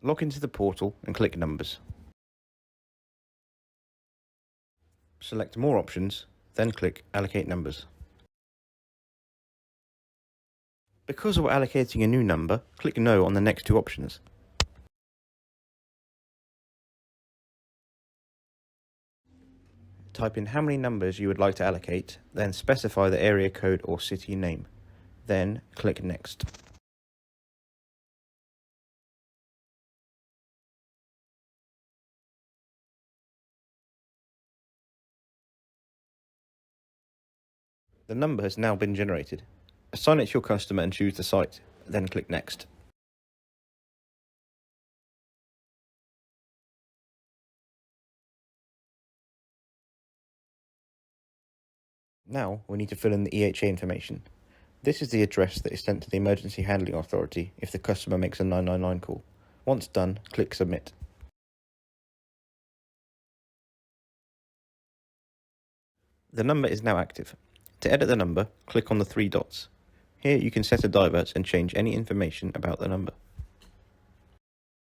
Log into the portal and click Numbers. Select More Options, then click Allocate Numbers. Because we're allocating a new number, click No on the next two options. Type in how many numbers you would like to allocate, then specify the area code or city name. Then click Next. The number has now been generated. Assign it to your customer and choose the site, then click Next. Now we need to fill in the EHA information. This is the address that is sent to the Emergency Handling Authority if the customer makes a 999 call. Once done, click Submit. The number is now active. To edit the number, click on the three dots. Here you can set a divert and change any information about the number.